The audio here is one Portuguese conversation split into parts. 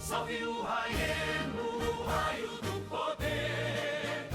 Salve o Raeno, o raio do poder.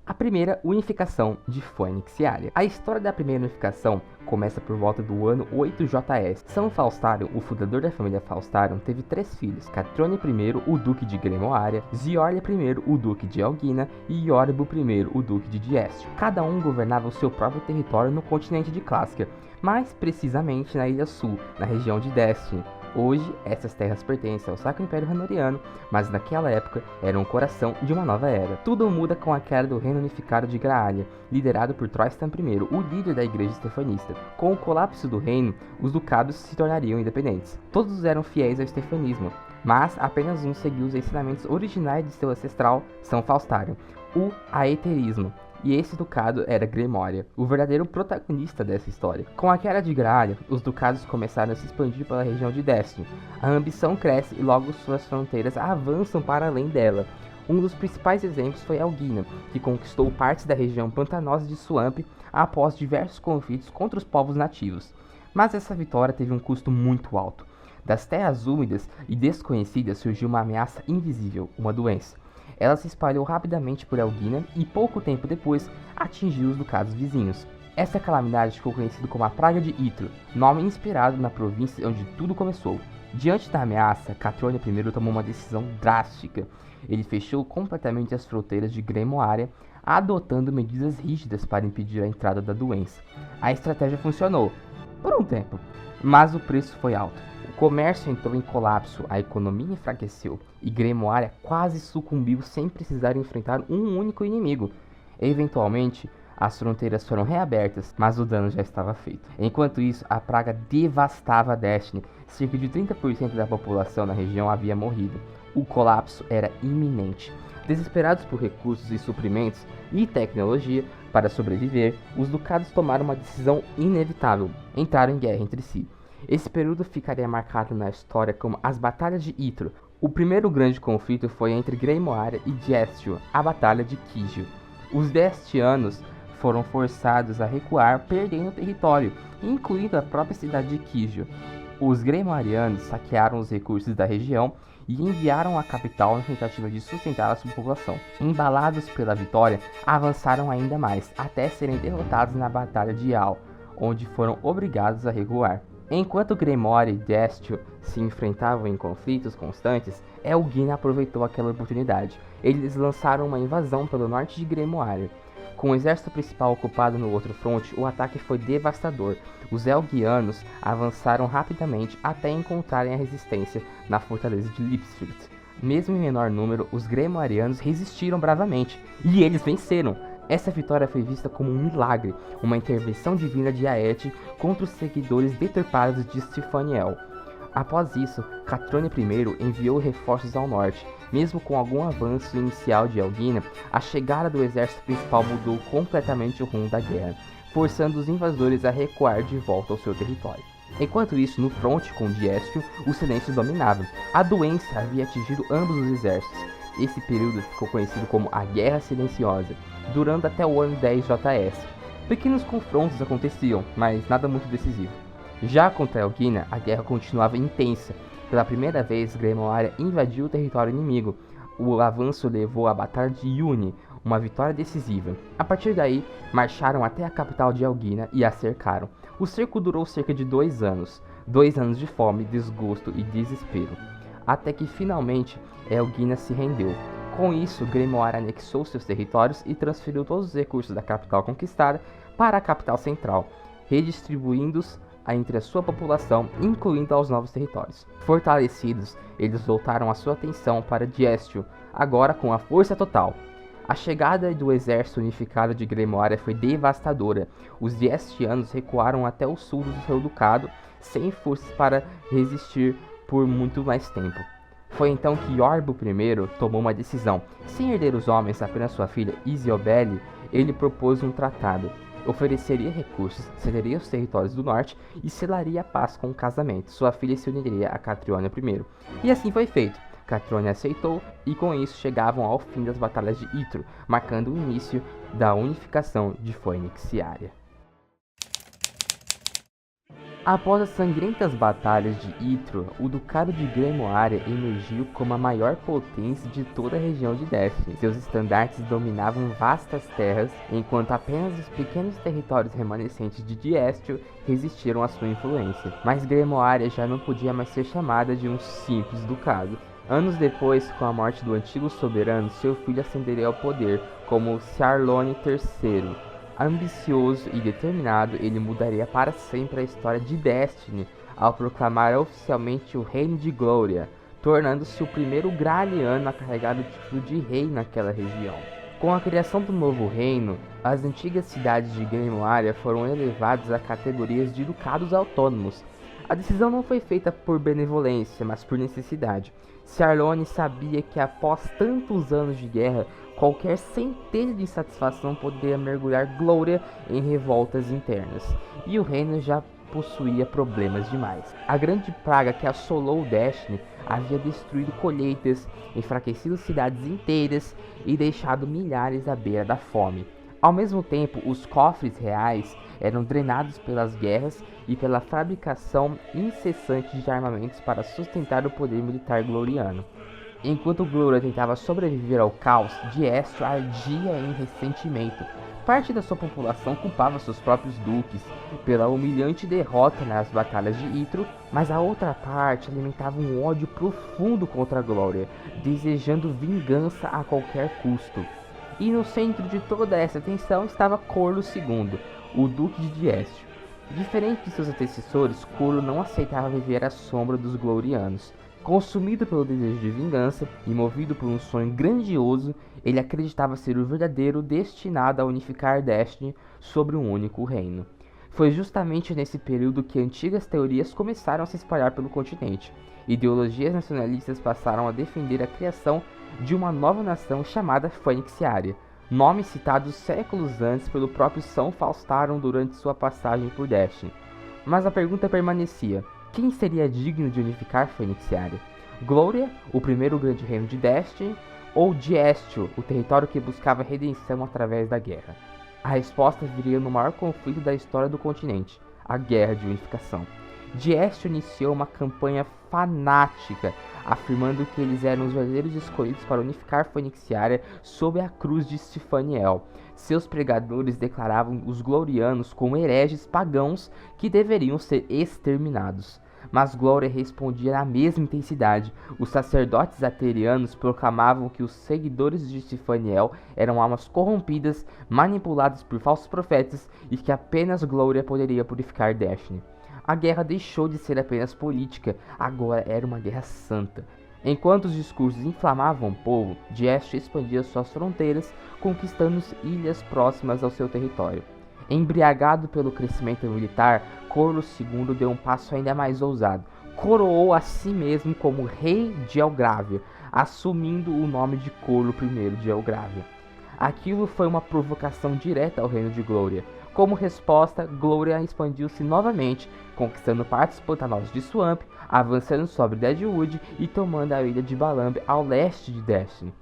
A primeira unificação de Phoenix e Aria. A história da primeira unificação começa por volta do ano 8 JS. São Falstarion, o fundador da família Falstarion, teve 3 filhos: Catrione I, o duque de Greymoaria, Ziorlia I, o duque de Elgina, e Yorbu I, o duque de Diestio. Cada um governava o seu próprio território no continente de Clascia, mais precisamente na Ilha Sul, na região de Destiny. Hoje, essas terras pertencem ao Sacro Império Ranoriano, mas naquela época eram o coração de uma nova era. Tudo muda com a queda do Reino Unificado de Graalia, liderado por Troistan I, o líder da Igreja Estefanista. Com o colapso do reino, os ducados se tornariam independentes. Todos eram fiéis ao estefanismo, mas apenas um seguiu os ensinamentos originais de seu ancestral São Falstarion, o aeterismo. E esse ducado era Greymoria, o verdadeiro protagonista dessa história. Com a queda de Graalia, os ducados começaram a se expandir pela região de Destiny. A ambição cresce e logo suas fronteiras avançam para além dela. Um dos principais exemplos foi Elgina, que conquistou partes da região pantanosa de Swamp após diversos conflitos contra os povos nativos. Mas essa vitória teve um custo muito alto. Das terras úmidas e desconhecidas surgiu uma ameaça invisível, uma doença. Ela se espalhou rapidamente por Elgina e pouco tempo depois atingiu os ducados vizinhos. Essa calamidade ficou conhecida como a Praga de Itro, nome inspirado na província onde tudo começou. Diante da ameaça, Catrione I tomou uma decisão drástica. Ele fechou completamente as fronteiras de Greymoaria, adotando medidas rígidas para impedir a entrada da doença. A estratégia funcionou, por um tempo, mas o preço foi alto. O comércio entrou em colapso, a economia enfraqueceu e Greymoaria quase sucumbiu sem precisar enfrentar um único inimigo. Eventualmente, as fronteiras foram reabertas, mas o dano já estava feito. Enquanto isso, a praga devastava Destiny. Cerca de 30% da população na região havia morrido. O colapso era iminente. Desesperados por recursos e suprimentos e tecnologia para sobreviver, os ducados tomaram uma decisão inevitável: entraram em guerra entre si. Esse período ficaria marcado na história como as Batalhas de Itro. O primeiro grande conflito foi entre Greymoaria e Diestio, a Batalha de Kigio. Os Destianos foram forçados a recuar, perdendo território, incluindo a própria cidade de Kigio. Os Greymoarianos saquearam os recursos da região e enviaram a capital na tentativa de sustentar a sua população. Embalados pela vitória, avançaram ainda mais, até serem derrotados na Batalha de Yao, onde foram obrigados a recuar. Enquanto Greymoaria e Diestio se enfrentavam em conflitos constantes, Elgina aproveitou aquela oportunidade. Eles lançaram uma invasão pelo norte de Greymoaria. Com o exército principal ocupado no outro fronte, o ataque foi devastador. Os Elgianos avançaram rapidamente até encontrarem a resistência na fortaleza de Lipsford. Mesmo em menor número, os Greymoarianos resistiram bravamente, e eles venceram. Essa vitória foi vista como um milagre, uma intervenção divina de Aet contra os seguidores deturpados de Stefaniel. Após isso, Catrione I enviou reforços ao norte. Mesmo com algum avanço inicial de Elgina, a chegada do exército principal mudou completamente o rumo da guerra, forçando os invasores a recuar de volta ao seu território. Enquanto isso, no fronte com Diestio, o silêncio dominava. A doença havia atingido ambos os exércitos. Esse período ficou conhecido como a Guerra Silenciosa, durando até o ano 10 JS. Pequenos confrontos aconteciam, mas nada muito decisivo. Já contra Elgina, a guerra continuava intensa. Pela primeira vez, Greymoaria invadiu o território inimigo. O avanço levou à Batalha de Yuni, uma vitória decisiva. A partir daí, marcharam até a capital de Elgina e a cercaram. O cerco durou cerca de 2 anos. 2 anos de fome, desgosto e desespero. Até que finalmente Elgina se rendeu. Com isso, Greymoaria anexou seus territórios e transferiu todos os recursos da capital conquistada para a capital central, redistribuindo-os entre a sua população, incluindo aos novos territórios. Fortalecidos, eles voltaram a sua atenção para Diestio, agora com a força total. A chegada do exército unificado de Greymoaria foi devastadora. Os Diestianos recuaram até o sul do seu ducado, sem forças para resistir por muito mais tempo. Foi então que Yorbu I tomou uma decisão. Sem herder os homens, apenas sua filha Isiobele, ele propôs um tratado. Ofereceria recursos, cederia os territórios do norte e selaria a paz com o casamento. Sua filha se uniria a Catrione I. E assim foi feito. Catrione aceitou e com isso chegavam ao fim das batalhas de Itro, marcando o início da unificação de Phoenix e Aria. Após as sangrentas batalhas de Yttria, o Ducado de Grimoária emergiu como a maior potência de toda a região de Destiny. Seus estandartes dominavam vastas terras, enquanto apenas os pequenos territórios remanescentes de Diestro resistiram à sua influência. Mas Grimoária já não podia mais ser chamada de um simples ducado. Anos depois, com a morte do antigo soberano, seu filho ascenderia ao poder como Sarlone III. Ambicioso e determinado, ele mudaria para sempre a história de Destiny ao proclamar oficialmente o Reino de Gloria, tornando-se o primeiro Graaliano a carregar o título de rei naquela região. Com a criação do novo reino, as antigas cidades de Grimoária foram elevadas a categorias de ducados autônomos. A decisão não foi feita por benevolência, mas por necessidade. Sarlone sabia que após tantos anos de guerra, qualquer centelha de insatisfação poderia mergulhar Gloria em revoltas internas, e o reino já possuía problemas demais. A grande praga que assolou Destiny havia destruído colheitas, enfraquecido cidades inteiras e deixado milhares à beira da fome. Ao mesmo tempo, os cofres reais eram drenados pelas guerras e pela fabricação incessante de armamentos para sustentar o poder militar gloriano. Enquanto Gloria tentava sobreviver ao caos, Diestro ardia em ressentimento. Parte da sua população culpava seus próprios duques pela humilhante derrota nas batalhas de Yttria, mas a outra parte alimentava um ódio profundo contra Gloria, desejando vingança a qualquer custo. E no centro de toda essa tensão estava Corlo II, o Duque de Diestro. Diferente de seus antecessores, Corlo não aceitava viver à sombra dos Glorianos. Consumido pelo desejo de vingança e movido por um sonho grandioso, ele acreditava ser o verdadeiro destinado a unificar Destiny sobre um único reino. Foi justamente nesse período que antigas teorias começaram a se espalhar pelo continente. Ideologias nacionalistas passaram a defender a criação de uma nova nação chamada Phoenixiaria, nome citado séculos antes pelo próprio São Falstaron durante sua passagem por Destiny. Mas a pergunta permanecia: quem seria digno de unificar Phoenixiaria? Gloria, o primeiro grande reino de Destiny, ou Diestro, o território que buscava redenção através da guerra? A resposta viria no maior conflito da história do continente, a Guerra de Unificação. Diestro iniciou uma campanha fanática, afirmando que eles eram os verdadeiros escolhidos para unificar Phoenixiaria sob a cruz de Sifaniel. Seus pregadores declaravam os Glorianos como hereges pagãos que deveriam ser exterminados. Mas Gloria respondia na mesma intensidade. Os sacerdotes aterianos proclamavam que os seguidores de Sifaniel eram almas corrompidas, manipuladas por falsos profetas, e que apenas Gloria poderia purificar Destiny. A guerra deixou de ser apenas política, agora era uma guerra santa. Enquanto os discursos inflamavam o povo, Diestro expandia suas fronteiras, conquistando ilhas próximas ao seu território. Embriagado pelo crescimento militar, Corlo II deu um passo ainda mais ousado. Coroou a si mesmo como rei de Elgravia, assumindo o nome de Corlo I de Elgravia. Aquilo foi uma provocação direta ao reino de Gloria. Como resposta, Gloria expandiu-se novamente, conquistando partes pantanosas de Swamp, avançando sobre Deadwood e tomando a ilha de Balamb ao leste de Destiny.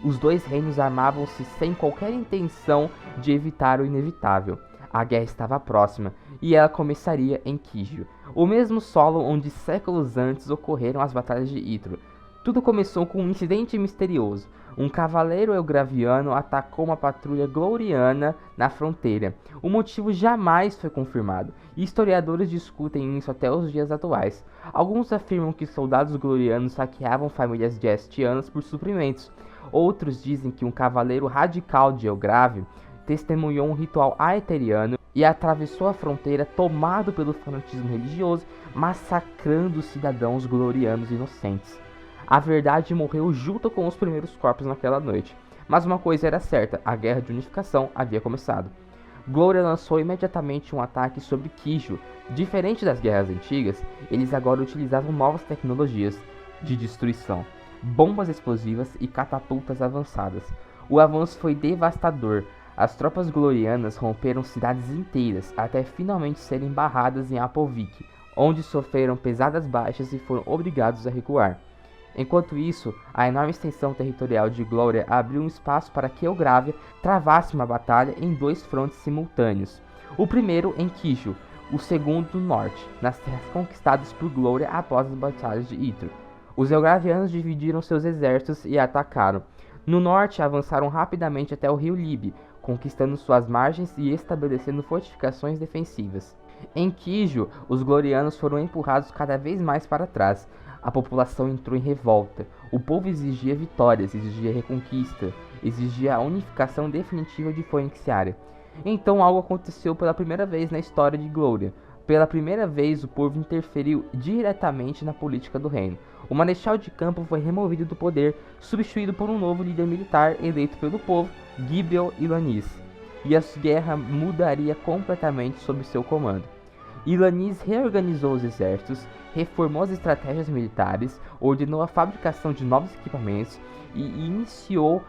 Os dois reinos armavam-se sem qualquer intenção de evitar o inevitável. A guerra estava próxima, e ela começaria em Kijio, o mesmo solo onde séculos antes ocorreram as batalhas de Yttria. Tudo começou com um incidente misterioso. Um cavaleiro elgraviano atacou uma patrulha gloriana na fronteira. O motivo jamais foi confirmado, e historiadores discutem isso até os dias atuais. Alguns afirmam que soldados glorianos saqueavam famílias diestianas por suprimentos. Outros dizem que um cavaleiro radical de Elgravia testemunhou um ritual aetheriano e atravessou a fronteira tomado pelo fanatismo religioso, massacrando os cidadãos glorianos inocentes. A verdade morreu junto com os primeiros corpos naquela noite, mas uma coisa era certa: a Guerra de Unificação havia começado. Gloria lançou imediatamente um ataque sobre Kijio. Diferente das guerras antigas, eles agora utilizavam novas tecnologias de destruição, bombas explosivas e catapultas avançadas. O avanço foi devastador. As tropas glorianas romperam cidades inteiras até finalmente serem barradas em Apovik, onde sofreram pesadas baixas e foram obrigados a recuar. Enquanto isso, a enorme extensão territorial de Gloria abriu um espaço para que Elgravia travasse uma batalha em dois frontes simultâneos. O primeiro em Kijio. o segundo no norte, nas terras conquistadas por Glória após as batalhas de Yttrio. Os Elgravianos dividiram seus exércitos e atacaram. No norte, avançaram rapidamente até o rio Libe, conquistando suas margens e estabelecendo fortificações defensivas. Em Quijo, os Glorianos foram empurrados cada vez mais para trás. A população entrou em revolta. O povo exigia vitórias, exigia reconquista, exigia a unificação definitiva de Phoeniciaria. Então algo aconteceu pela primeira vez na história de Glória. Pela primeira vez, o povo interferiu diretamente na política do reino. O Marechal de Campo foi removido do poder, substituído por um novo líder militar eleito pelo povo, Gibeon Ilanis. E a guerra mudaria completamente sob seu comando. Ilanis reorganizou os exércitos, reformou as estratégias militares, ordenou a fabricação de novos equipamentos e iniciou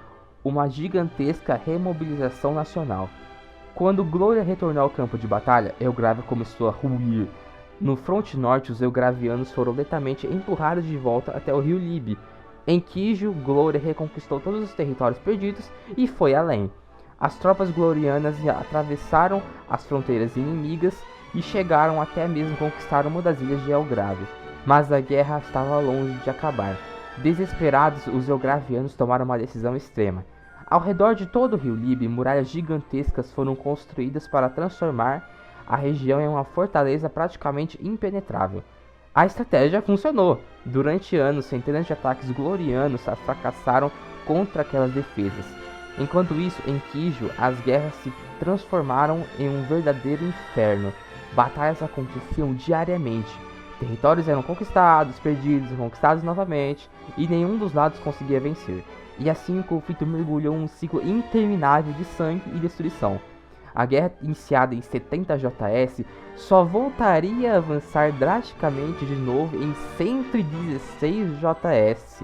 uma gigantesca remobilização nacional. Quando Glória retornou ao campo de batalha, Elgravia começou a ruir. No fronte norte, os Elgravianos foram lentamente empurrados de volta até o rio Libe. Em Quijo, Glória reconquistou todos os territórios perdidos e foi além. As tropas glorianas atravessaram as fronteiras inimigas e chegaram até mesmo conquistar uma das ilhas de Elgravia. Mas a guerra estava longe de acabar. Desesperados, os Elgravianos tomaram uma decisão extrema. Ao redor de todo o rio Libe, muralhas gigantescas foram construídas para transformar a região em uma fortaleza praticamente impenetrável. A estratégia funcionou. Durante anos, centenas de ataques glorianos fracassaram contra aquelas defesas. Enquanto isso, em Quijo, as guerras se transformaram em um verdadeiro inferno. Batalhas aconteciam diariamente. Territórios eram conquistados, perdidos, conquistados novamente, e nenhum dos lados conseguia vencer. E assim o conflito mergulhou em um ciclo interminável de sangue e destruição. A guerra, iniciada em 70 JS, só voltaria a avançar drasticamente de novo em 116 JS.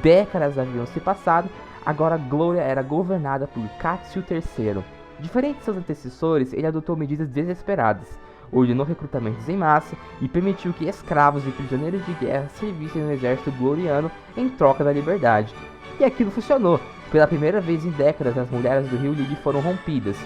Décadas haviam se passado, agora Glória era governada por Catsio III. Diferente de seus antecessores, ele adotou medidas desesperadas. Ordenou recrutamentos em massa e permitiu que escravos e prisioneiros de guerra servissem no exército gloriano em troca da liberdade. E aquilo funcionou. Pela primeira vez em décadas, as muralhas do rio Libe foram rompidas.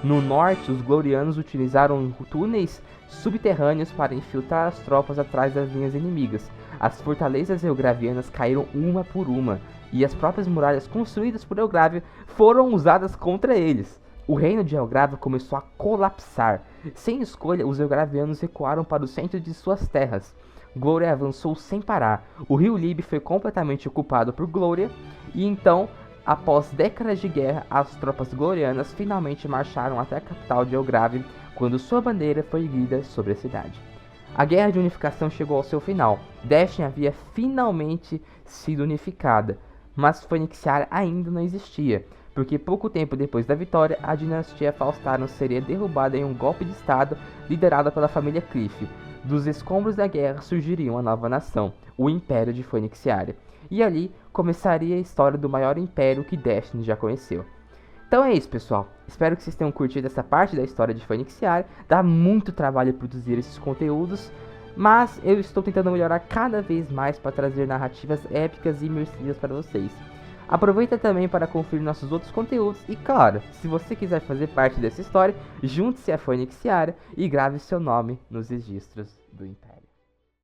No norte, os glorianos utilizaram túneis subterrâneos para infiltrar as tropas atrás das linhas inimigas. As fortalezas elgravianas caíram uma por uma, e as próprias muralhas construídas por Elgravia foram usadas contra eles. O reino de Elgravia começou a colapsar. Sem escolha, os elgravianos recuaram para o centro de suas terras. Glória avançou sem parar. O rio Libe foi completamente ocupado por Glória, e então, após décadas de guerra, as tropas glorianas finalmente marcharam até a capital de Elgravia, quando sua bandeira foi erguida sobre a cidade. A guerra de unificação chegou ao seu final. Destiny havia finalmente sido unificada, mas Phoeniciaria ainda não existia, porque pouco tempo depois da vitória, a dinastia Faustarion seria derrubada em um golpe de estado liderado pela família Cliff. Dos escombros da guerra surgiria uma nova nação, o Império de Phoeniciaria. E ali começaria a história do maior império que Destiny já conheceu. Então é isso, pessoal. Espero que vocês tenham curtido essa parte da história de Phoeniciaria. Dá muito trabalho produzir esses conteúdos, mas eu estou tentando melhorar cada vez mais para trazer narrativas épicas e imersivas para vocês. Aproveita também para conferir nossos outros conteúdos e, claro, se você quiser fazer parte dessa história, junte-se a Phoeniciaria e grave seu nome nos registros do Império.